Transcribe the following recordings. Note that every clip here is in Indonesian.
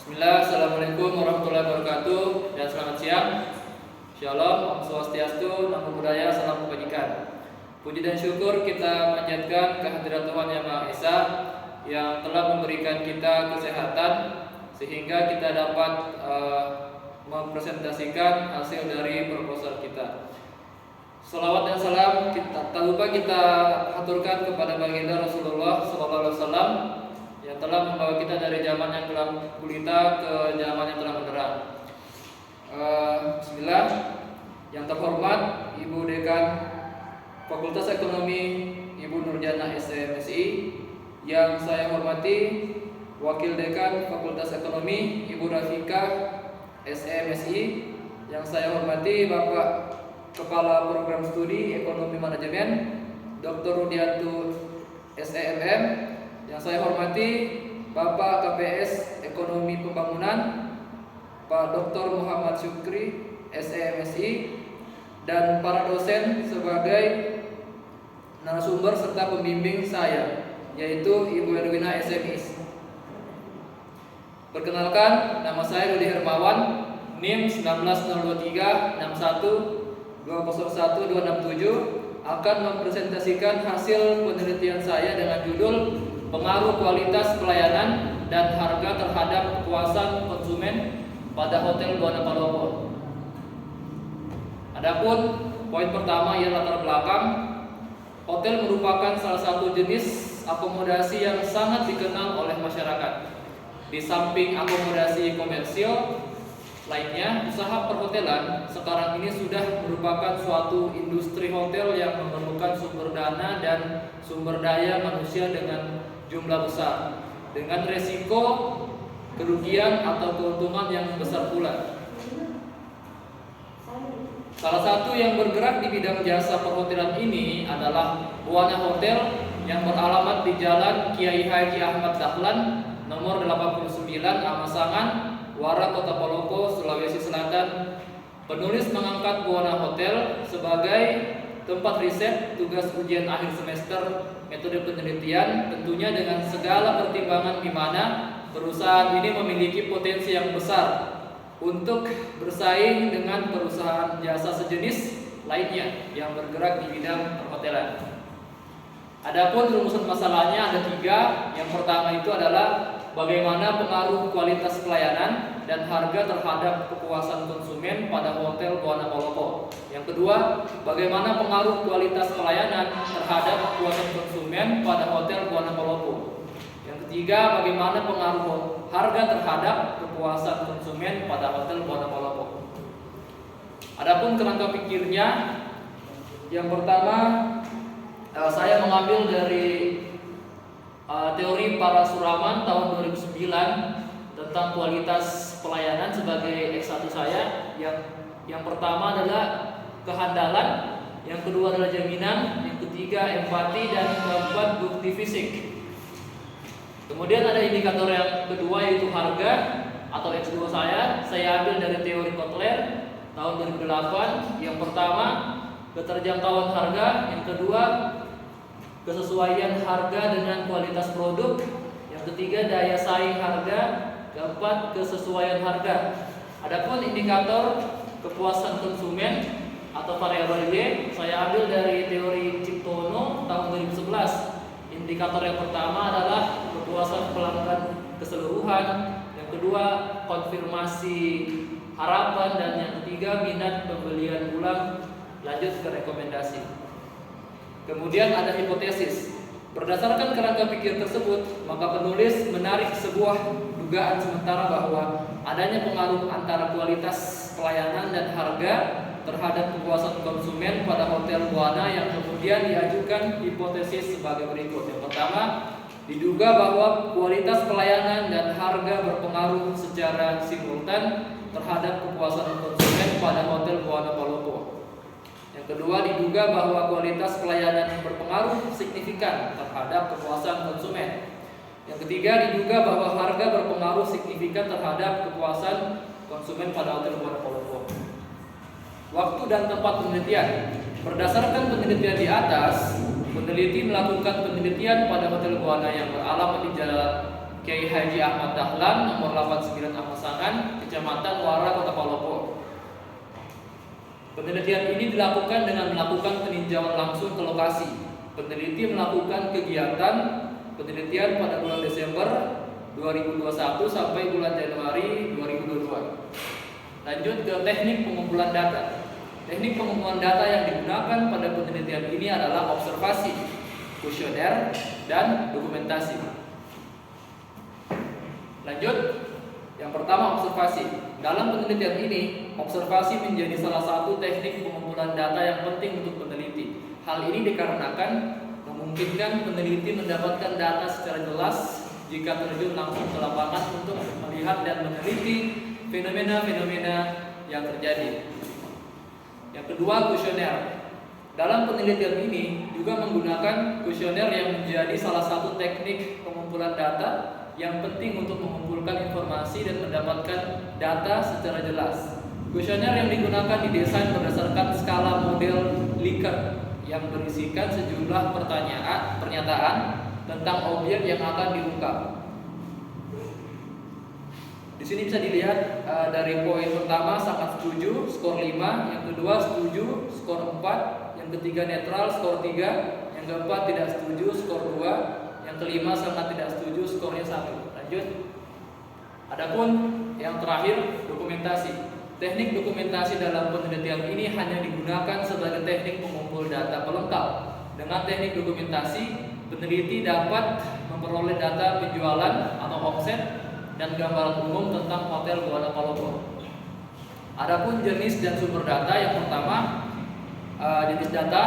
Bismillah, Assalamualaikum warahmatullahi wabarakatuh dan selamat siang. Shalom, Om Swastiastu, Namo Buddhaya, Salam Kebajikan. Puji dan syukur kita panjatkan kehadirat Tuhan Yang Maha Esa yang telah memberikan kita kesehatan sehingga kita dapat mempresentasikan hasil dari proposal kita. Salawat dan salam tak lupa kita aturkan kepada baginda Rasulullah SAW yang telah membawa kita dari zaman yang gelap gulita ke zaman yang terang benderang. Bismillah. Yang terhormat Ibu Dekan Fakultas Ekonomi Ibu Nurjana SMSI, yang saya hormati Wakil Dekan Fakultas Ekonomi Ibu Rafika SMSI, yang saya hormati Bapak Kepala Program Studi Ekonomi Manajemen Dr. Rudianto SEMM, yang saya hormati Bapak KPS Ekonomi Pembangunan Pak Dr. Muhammad Syukri SEMSI, dan para dosen sebagai narasumber serta pembimbing saya, yaitu Ibu Erwina SMIS. Perkenalkan, nama saya Rudi Hermawan, NIM 190320127, akan mempresentasikan hasil penelitian saya dengan judul Pengaruh Kualitas Pelayanan dan Harga Terhadap Kepuasan Konsumen pada Hotel Buana Palopo. Adapun poin pertama ialah latar belakang. Hotel merupakan salah satu jenis akomodasi yang sangat dikenal oleh masyarakat. Di samping akomodasi komersil lainnya, usaha perhotelan sekarang ini sudah merupakan suatu industri hotel yang memerlukan sumber dana dan sumber daya manusia dengan jumlah besar, dengan resiko kerugian atau keuntungan yang besar pula. Salah satu yang bergerak di bidang jasa perhotelan ini adalah Buana Hotel yang beralamat di Jalan Kiai Haji Ahmad Dahlan nomor 89 Amasangan, Wara, Kota Palopo, Sulawesi Selatan. Penulis mengangkat Buana Hotel sebagai tempat riset tugas ujian akhir semester metode penelitian, tentunya dengan segala pertimbangan di mana perusahaan ini memiliki potensi yang besar untuk bersaing dengan perusahaan jasa sejenis lainnya yang bergerak di bidang perhotelan. Adapun rumusan masalahnya ada 3. Yang pertama itu adalah bagaimana pengaruh kualitas pelayanan dan harga terhadap kepuasan konsumen pada Hotel Buana Palopo. Yang kedua, bagaimana pengaruh kualitas pelayanan terhadap kepuasan konsumen pada Hotel Buana Palopo. Yang ketiga, bagaimana pengaruh harga terhadap kepuasan konsumen pada Hotel Buana Palopo. Adapun kerangka pikirnya, yang pertama saya mengambil dari teori Parasuraman tahun 2009 tentang kualitas pelayanan sebagai S1 saya. Yang pertama adalah kehandalan, yang kedua adalah jaminan, yang ketiga empati, dan keempat bukti fisik. Kemudian ada indikator yang kedua yaitu harga atau X2 saya ambil dari teori Kotler tahun 2008. Yang pertama, keterjangkauan harga, yang kedua kesesuaian harga dengan kualitas produk, yang ketiga daya saing harga, keempat kesesuaian harga. Adapun indikator kepuasan konsumen atau variabel Y saya ambil dari teori Ciptono tahun 2011. Indikator yang pertama adalah kepuasan pelanggan keseluruhan, yang kedua konfirmasi harapan, dan yang ketiga minat pembelian ulang lanjut ke rekomendasi. Kemudian ada hipotesis. Berdasarkan kerangka pikir tersebut, maka penulis menarik sebuah dugaan sementara bahwa adanya pengaruh antara kualitas pelayanan dan harga terhadap kepuasan konsumen pada Hotel Buana, yang kemudian diajukan hipotesis sebagai berikut. Yang pertama, diduga bahwa kualitas pelayanan dan harga berpengaruh secara simultan terhadap kepuasan konsumen pada Hotel Buana Palopo. Yang kedua, diduga bahwa kualitas pelayanan berpengaruh signifikan terhadap kepuasan konsumen. Yang ketiga, diduga bahwa harga berpengaruh signifikan terhadap kepuasan konsumen pada Hotel Buana Palopo. Waktu dan tempat penelitian. Berdasarkan penelitian di atas, peneliti melakukan penelitian pada Hotel Buana yang beralamat di Jalan Kiai Haji Ahmad Dahlan, nomor 89 Amasangan, Kecamatan Wara, Kota Palopo. Penelitian ini dilakukan dengan melakukan peninjauan langsung ke lokasi. Peneliti melakukan kegiatan penelitian pada bulan Desember 2021 sampai bulan Januari 2022. Lanjut ke teknik pengumpulan data. Teknik pengumpulan data yang digunakan pada penelitian ini adalah observasi, kuesioner, dan dokumentasi. Lanjut, yang pertama observasi. Dalam penelitian ini, observasi menjadi salah satu teknik pengumpulan data yang penting untuk peneliti. Hal ini dikarenakan memungkinkan peneliti mendapatkan data secara jelas jika terjun langsung ke lapangan untuk melihat dan meneliti fenomena-fenomena yang terjadi. Yang kedua, kuesioner. Dalam penelitian ini juga menggunakan kuesioner yang menjadi salah satu teknik pengumpulan data yang penting untuk mengumpulkan informasi dan mendapatkan data secara jelas. Kuesioner yang digunakan didesain berdasarkan skala model Likert yang berisikan sejumlah pernyataan tentang objek yang akan diungkap. Di sini bisa dilihat dari poin pertama sangat setuju, skor 5, yang kedua setuju, skor 4, yang ketiga netral, skor 3, yang keempat tidak setuju, skor 2, yang kelima sangat tidak setuju, skornya 1. Lanjut. Adapun yang terakhir, dokumentasi. Teknik dokumentasi dalam penelitian ini hanya digunakan sebagai teknik pengumpul data pelengkap. Dengan teknik dokumentasi, peneliti dapat memperoleh data penjualan atau omset dan gambaran umum tentang hotel Buana Palopo. Adapun jenis dan sumber data, yang pertama jenis data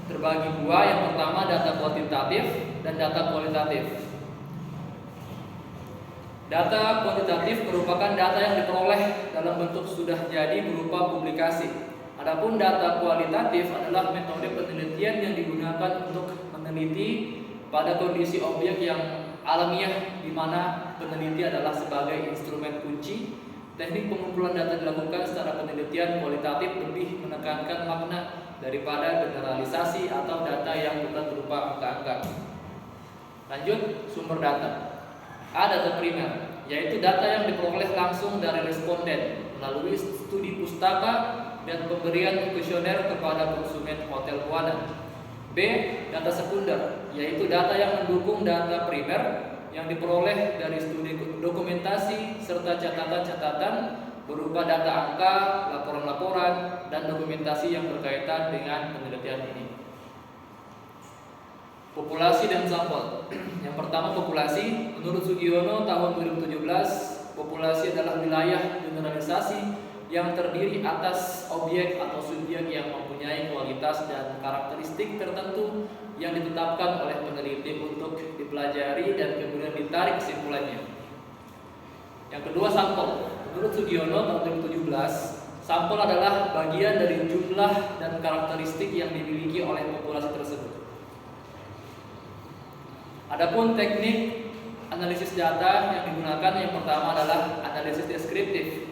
terbagi dua. Yang pertama data kuantitatif dan data kualitatif. Data kuantitatif merupakan data yang diperoleh dalam bentuk sudah jadi berupa publikasi. Adapun data kualitatif adalah metode penelitian yang digunakan untuk meneliti pada kondisi objek yang alamiah, di mana peneliti adalah sebagai instrumen kunci. Teknik pengumpulan data dilakukan secara penelitian kualitatif lebih menekankan makna daripada generalisasi atau data yang bukan berupa angka-angka. Lanjut, sumber data. A. Data primer, yaitu data yang diperoleh langsung dari responden melalui studi pustaka dan pemberian kuesioner kepada konsumen hotel Buana. B. Data sekunder, yaitu data yang mendukung data primer yang diperoleh dari studi dokumentasi serta catatan-catatan berupa data angka, laporan-laporan, dan dokumentasi yang berkaitan dengan penelitian ini. Populasi dan sampel. Yang pertama, populasi. Menurut Sugiono tahun 2017, populasi adalah wilayah generalisasi yang terdiri atas objek atau subjek yang mempunyai kualitas dan karakteristik tertentu yang ditetapkan oleh peneliti untuk dipelajari dan kemudian ditarik kesimpulannya. Yang kedua, sampel. Menurut Sugiono tahun 2017, sampel adalah bagian dari jumlah dan karakteristik yang dimiliki oleh populasi tersebut. Adapun teknik analisis data yang digunakan, yang pertama adalah analisis deskriptif.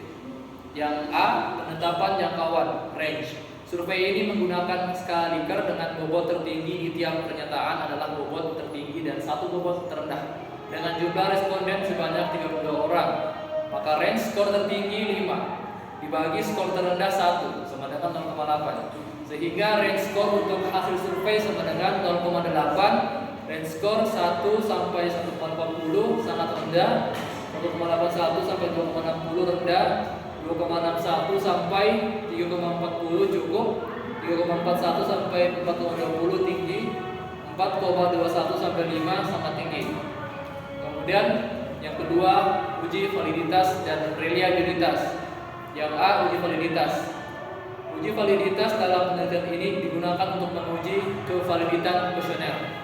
Yang A, penetapan jangkauan range. Survei ini menggunakan skala Likert dengan bobot tertinggi di tiap pernyataan adalah bobot tertinggi dan satu bobot terendah dengan jumlah responden sebanyak 32 orang. Maka range skor tertinggi 5 dibagi skor terendah 1 sama dengan 0,8, sehingga range skor untuk hasil survei sama dengan 0,8. Range skor 1 sampai 1,40 sangat rendah, 1,81 sampai 2,60 rendah, 2,61 sampai 3,40 cukup, 3,41 sampai 4,20 tinggi, 4,21 sampai 5 sangat tinggi. Kemudian yang kedua, uji validitas dan reliabilitas. Yang A, uji validitas. Uji validitas dalam penelitian ini digunakan untuk menguji kevaliditan kuesioner.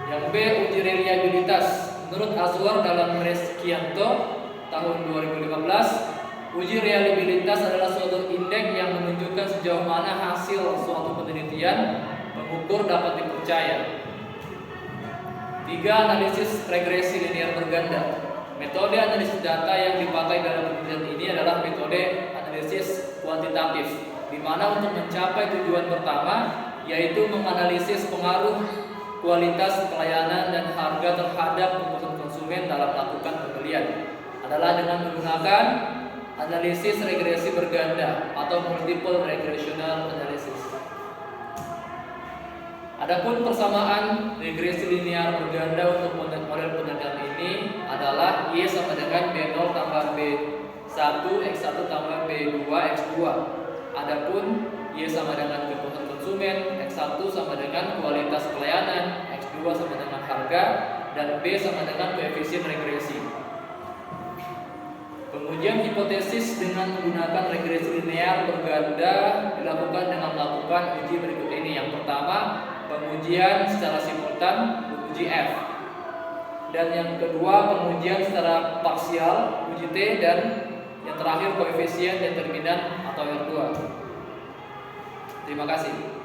Yang B, uji reliabilitas. Menurut Azwar dalam Reskianto tahun 2015, uji reliabilitas adalah suatu indeks yang menunjukkan sejauh mana hasil suatu penelitian pengukur dapat dipercaya. 3, analisis regresi linear berganda. Metode analisis data yang dipakai dalam penelitian ini adalah metode analisis kuantitatif, di mana untuk mencapai tujuan pertama, yaitu menganalisis pengaruh kualitas pelayanan dan harga terhadap kebutuhan konsumen dalam melakukan pembelian adalah dengan menggunakan analisis regresi berganda atau multiple regressional analysis. Adapun persamaan regresi linear berganda untuk model penelitian ini adalah Y sama dengan B0 tambah B1 X1 tambah B2 X2. Adapun Y sama dengan kebutuhan konsumen, X1 sama dengan kualitas pelayanan, X2 sama dengan harga, dan B sama dengan koefisien regresi. Pengujian hipotesis dengan menggunakan regresi linear berganda dilakukan dengan melakukan uji berikut ini. Yang pertama, pengujian secara simultan, uji F. Dan yang kedua, pengujian secara parsial, uji T. Dan yang terakhir, koefisien determinan atau R2. Terima kasih.